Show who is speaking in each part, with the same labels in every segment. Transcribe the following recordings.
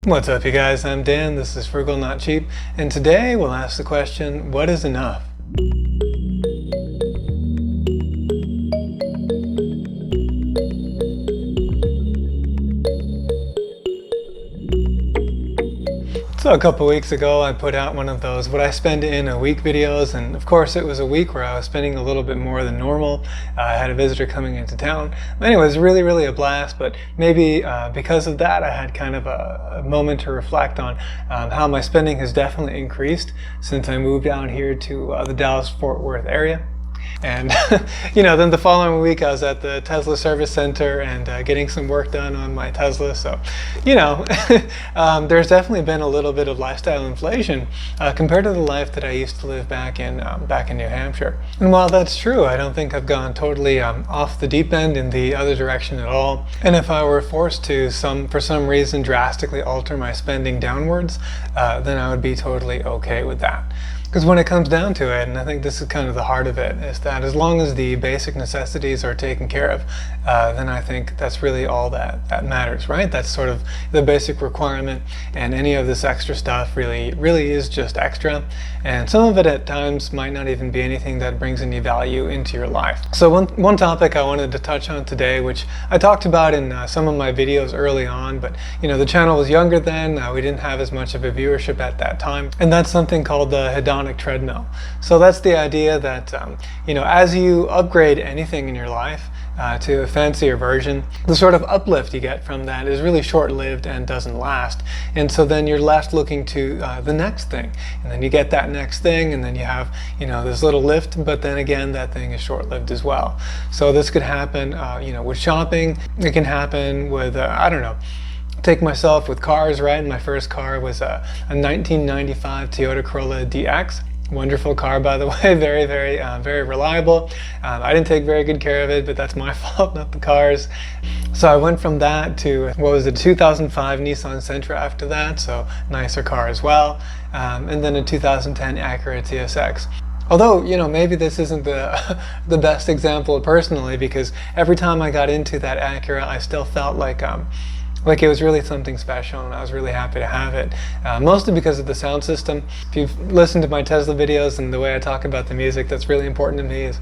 Speaker 1: What's up, you guys? I'm Dan, this is Frugal Not Cheap, and today we'll ask the question, what is enough? So a couple weeks ago I put out one of those what I spend in a week videos, and of course it was a week where I was spending a little bit more than normal. I had a visitor coming into town. Anyway, it was really a blast, but maybe because of that I had kind of a moment to reflect on how my spending has definitely increased since I moved out here to the Dallas-Fort Worth area. And then the following week I was at the Tesla service center and getting some work done on my Tesla. So, there's definitely been a little bit of lifestyle inflation compared to the life that I used to live back in New Hampshire. And while that's true, I don't think I've gone totally off the deep end in the other direction at all. And if I were forced to, for some reason, drastically alter my spending downwards, then I would be totally okay with that. Because when it comes down to it, and I think this is kind of the heart of it, is that as long as the basic necessities are taken care of, then I think that's really all that matters, right? That's sort of the basic requirement, and any of this extra stuff really is just extra. And some of it at times might not even be anything that brings any value into your life. So one topic I wanted to touch on today, which I talked about in some of my videos early on, but the channel was younger then, we didn't have as much of a viewership at that time, and that's something called the hedonic treadmill. So that's the idea that as you upgrade anything in your life to a fancier version, the sort of uplift you get from that is really short-lived and doesn't last. And so then you're left looking to the next thing, and then you get that next thing, and then you have this little lift, but then again that thing is short-lived as well. So this could happen with shopping. It can happen with I don't know, take myself with cars, right? My first car was a 1995 Toyota Corolla DX. Wonderful car, by the way, very reliable. I didn't take very good care of it, but that's my fault, not the car's. So I went from that to, what was it, 2005 Nissan Sentra after that, so nicer car as well. And then a 2010 Acura TSX. Although, maybe this isn't the best example personally, because every time I got into that Acura, I still felt like it was really something special, and I was really happy to have it. Mostly because of the sound system. If you've listened to my Tesla videos and the way I talk about the music, that's really important to me, is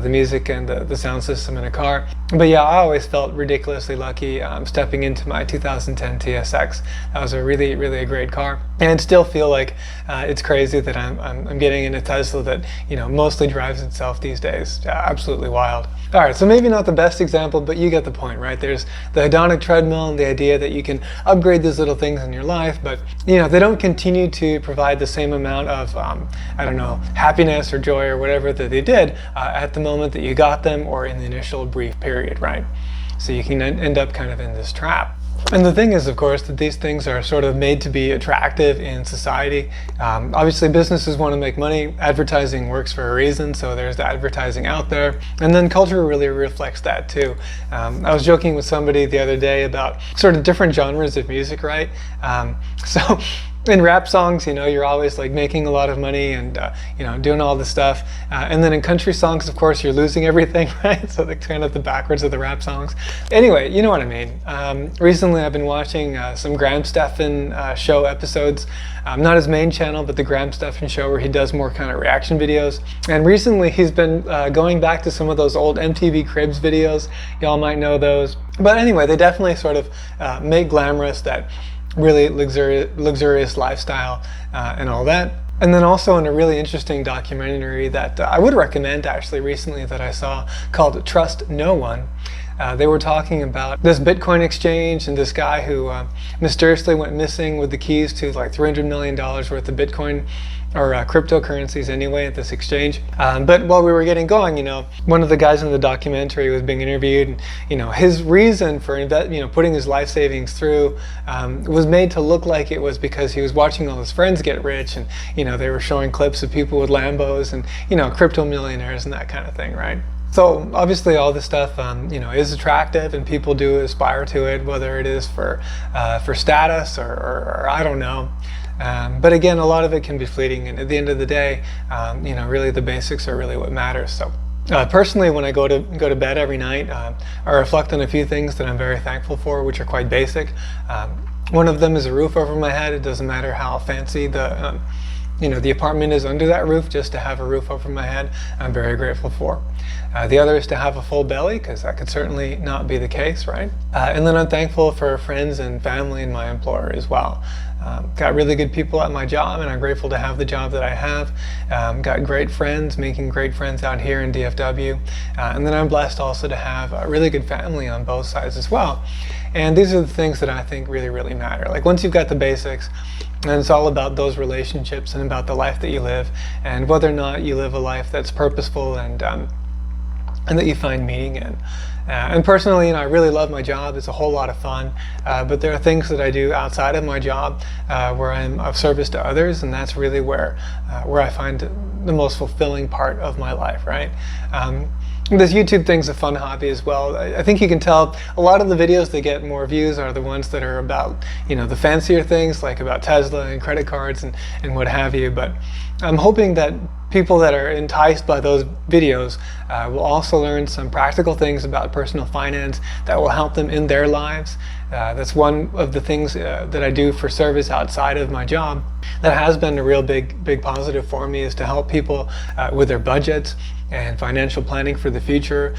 Speaker 1: the music and the sound system in a car. But yeah, I always felt ridiculously lucky stepping into my 2010 TSX. That was a really a great car. And still feel like it's crazy that I'm getting in a Tesla that mostly drives itself these days. Absolutely wild. All right, so maybe not the best example, but you get the point, right? There's the hedonic treadmill and the idea that you can upgrade these little things in your life, but they don't continue to provide the same amount of I don't know, happiness or joy or whatever that they did at the moment that you got them, or in the initial brief period, right? So you can end up kind of in this trap. And the thing is, of course, that these things are sort of made to be attractive in society. Obviously, businesses want to make money. Advertising works for a reason, so there's the advertising out there. And then culture really reflects that too. I was joking with somebody the other day about sort of different genres of music, right? So in rap songs, you're always like making a lot of money and doing all this stuff, and then in country songs, of course, you're losing everything, right? So they're kind of the backwards of the rap songs. Anyway, you know what I mean. Recently I've been watching some Graham Stephan show episodes, not his main channel, but the Graham Stephan show, where he does more kind of reaction videos. And recently he's been going back to some of those old MTV Cribs videos. Y'all might know those. But anyway, they definitely sort of make glamorous that really luxurious lifestyle and all that. And then also in a really interesting documentary that I would recommend actually recently that I saw, called Trust No One, they were talking about this Bitcoin exchange and this guy who mysteriously went missing with the keys to like $300 million worth of Bitcoin, or cryptocurrencies anyway, at this exchange. But while we were getting going, one of the guys in the documentary was being interviewed, and his reason for putting his life savings through was made to look like it was because he was watching all his friends get rich, and they were showing clips of people with Lambos and crypto millionaires and that kind of thing, right? So obviously all this stuff is attractive, and people do aspire to it, whether it is for status or I don't know. But again, a lot of it can be fleeting, and at the end of the day, really the basics are really what matters. So personally, when I go to bed every night, I reflect on a few things that I'm very thankful for, which are quite basic. One of them is a roof over my head. It doesn't matter how fancy the apartment is under that roof. Just to have a roof over my head, I'm very grateful for. The other is to have a full belly, because that could certainly not be the case, right? And then I'm thankful for friends and family and my employer as well. Got really good people at my job, and I'm grateful to have the job that I have. Got great friends, making great friends out here in DFW. And then I'm blessed also to have a really good family on both sides as well. And these are the things that I think really, really matter. Like, once you've got the basics, and it's all about those relationships and about the life that you live, and whether or not you live a life that's purposeful and that you find meaning in. And personally, I really love my job. It's a whole lot of fun. But there are things that I do outside of my job where I'm of service to others, and that's really where I find the most fulfilling part of my life, right? This YouTube thing's a fun hobby as well. I think you can tell a lot of the videos that get more views are the ones that are about, the fancier things, like about Tesla and credit cards and what have you. But I'm hoping that people that are enticed by those videos will also learn some practical things about personal finance that will help them in their lives. That's one of the things that I do for service outside of my job that has been a real big positive for me, is to help people with their budgets and financial planning for the future,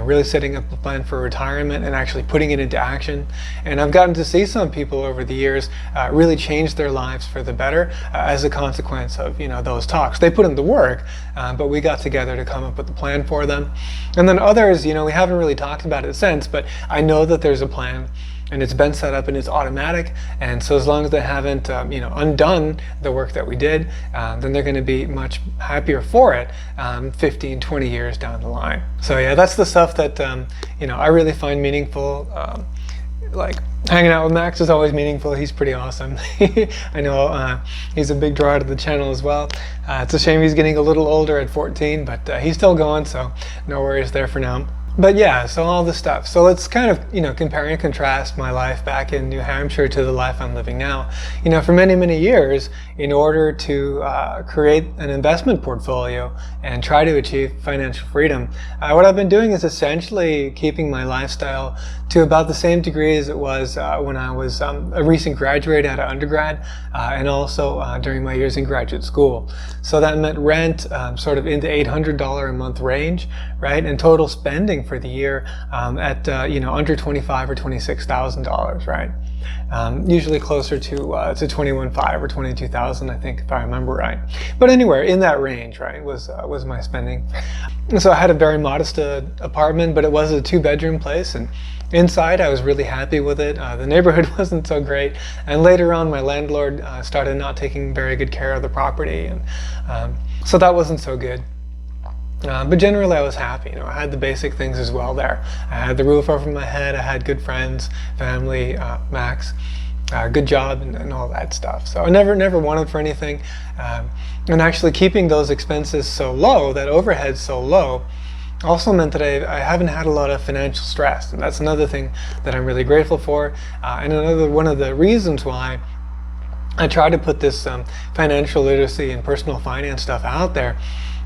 Speaker 1: really setting up a plan for retirement and actually putting it into action. And I've gotten to see some people over the years really change their lives for the better as a consequence of those talks. They put in the work, but we got together to come up with a plan for them. And then others, we haven't really talked about it since, but I know that there's a plan, and it's been set up and it's automatic. And so as long as they haven't undone the work that we did, then they're going to be much happier for it 15, 20 years down the line. So yeah, that's the stuff that I really find meaningful. Like, hanging out with Max is always meaningful. He's pretty awesome. I know he's a big draw to the channel as well. It's a shame he's getting a little older at 14, but he's still going, so no worries there for now. But yeah, so all this stuff. So let's kind of, compare and contrast my life back in New Hampshire to the life I'm living now. For many, many years, in order to create an investment portfolio and try to achieve financial freedom, what I've been doing is essentially keeping my lifestyle to about the same degree as it was when I was a recent graduate out of undergrad, and also during my years in graduate school. So that meant rent sort of in the $800 a month range, right? And total spending for the year at under $25,000 or $26,000, right? Usually closer to $21,500 or $22,000, I think, if I remember right. But anywhere in that range, right, was my spending. And so I had a very modest apartment, but it was a 2-bedroom place, and inside I was really happy with it. The neighborhood wasn't so great, and later on my landlord started not taking very good care of the property, and so that wasn't so good. But generally I was happy. I had the basic things as well there. I had the roof over my head, I had good friends, family, Max, good job, and all that stuff. So I never wanted for anything. And actually keeping those expenses so low, that overhead so low, also meant that I haven't had a lot of financial stress. And that's another thing that I'm really grateful for. And another one of the reasons why I try to put this financial literacy and personal finance stuff out there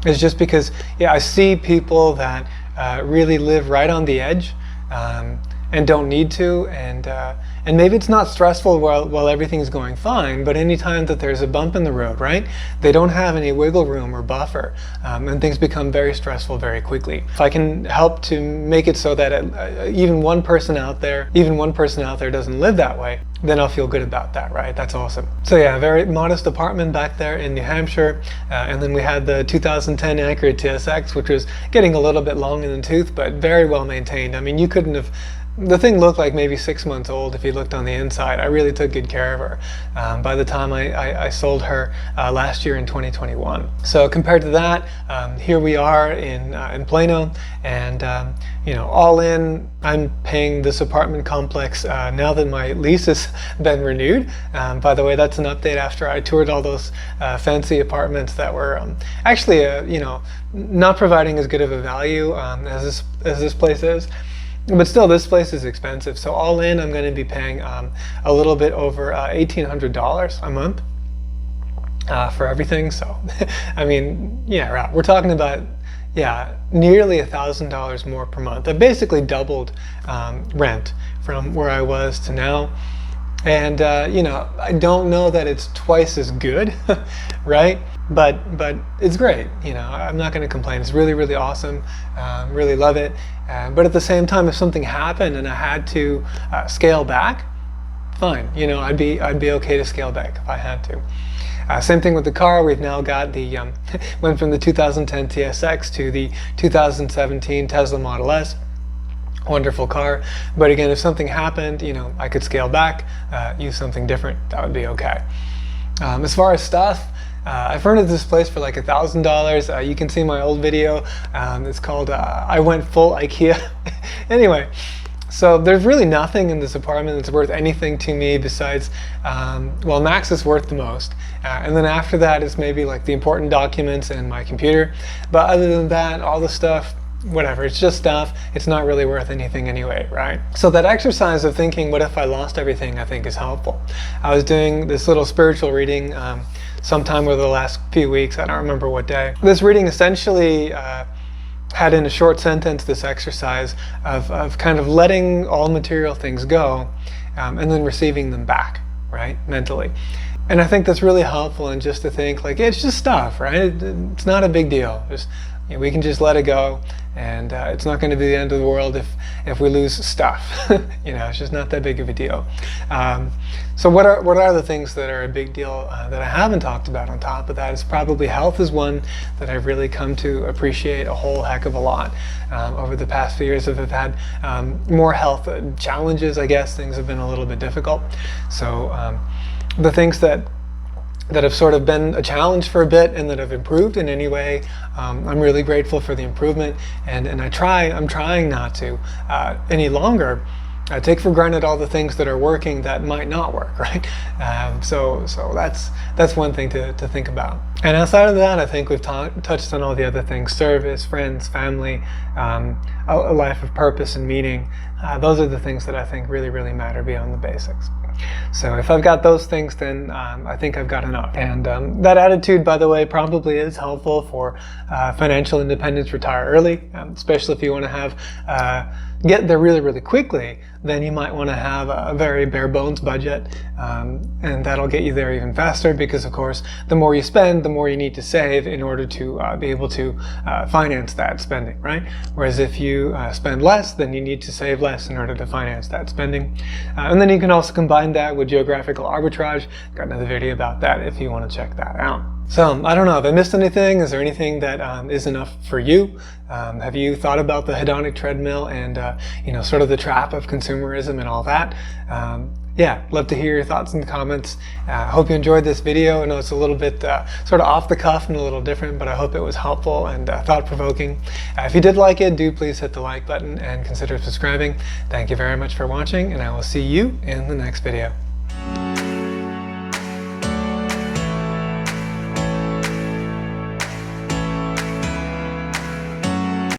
Speaker 1: is just because, I see people that really live right on the edge and don't need to, and maybe it's not stressful while everything's going fine, but anytime that there's a bump in the road, right, they don't have any wiggle room or buffer, and things become very stressful very quickly. If I can help to make it so that even one person out there doesn't live that way, then I'll feel good about that, right? That's awesome. So yeah, a very modest apartment back there in New Hampshire, and then we had the 2010 Acura TSX, which was getting a little bit long in the tooth, but very well maintained. I mean, you couldn't have. The thing looked like maybe 6 months old if you looked on the inside. I really took good care of her by the time I sold her last year in 2021. So compared to that, here we are in Plano, and all in, I'm paying this apartment complex now that my lease has been renewed. By the way, that's an update after I toured all those fancy apartments that were actually not providing as good of a value as this place is. But still, this place is expensive. So all in, I'm going to be paying a little bit over $1,800 a month for everything. So, I mean, yeah, we're talking about, nearly $1,000 more per month. I basically doubled rent from where I was to now. And you know, I don't know that it's twice as good, right? But it's great. You know, I'm not going to complain. It's really, really awesome. Really love it. But at the same time, if something happened and I had to scale back, fine. You know, I'd be okay to scale back if I had to. Same thing with the car. We've now got the went from the 2010 TSX to the 2017 Tesla Model S. Wonderful car. But again, if something happened, you know, I could scale back, use something different. That would be okay. As far as stuff, I furnished this place for like $1,000. You can see my old video. It's called I Went Full IKEA. Anyway, so there's really nothing in this apartment that's worth anything to me besides, well, Max is worth the most. And then after that is maybe like the important documents and my computer. But other than that, all the stuff, whatever, it's just stuff. It's not really worth anything anyway, right? So that exercise of thinking, what if I lost everything, I think is helpful. I was doing this little spiritual reading sometime over the last few weeks. I don't remember what day. This reading essentially had in a short sentence this exercise of kind of letting all material things go and then receiving them back, right, mentally. And I think that's really helpful, and just to think like, it's just stuff, right? It's not a big deal. Just, you know, we can just let it go, and it's not going to be the end of the world if we lose stuff. You know, it's just not that big of a deal. So what are the things that are a big deal that I haven't talked about on top of that? Is probably health is one that I've really come to appreciate a whole heck of a lot. Over the past few years, I've had more health challenges, I guess. Things have been a little bit difficult. So the things that have sort of been a challenge for a bit and that have improved in any way, I'm really grateful for the improvement, and I'm trying not to any longer take for granted all the things that are working that might not work, right? So that's one thing to think about. And outside of that, I think we've touched on all the other things: service, friends, family, a life of purpose and meaning. Those are the things that I think really, really matter beyond the basics. So if I've got those things, then I think I've got enough. And that attitude, by the way, probably is helpful for financial independence, retire early, especially if you want to have get there really, really quickly. Then you might want to have a very bare bones budget, and that'll get you there even faster, because of course the more you spend, the more you need to save in order to be able to finance that spending, right? Whereas if you spend less, then you need to save less in order to finance that spending. And then you can also combine that with geographical arbitrage. Got another video about that if you want to check that out. So I don't know if I missed anything. Is there anything that is enough for you? Have you thought about the hedonic treadmill and you know, sort of the trap of consumerism and all that? Yeah, love to hear your thoughts in the comments. I hope you enjoyed this video. I know it's a little bit sort of off the cuff and a little different, but I hope it was helpful and thought-provoking. If you did like it, do please hit the like button and consider subscribing. Thank you very much for watching, and I will see you in the next video.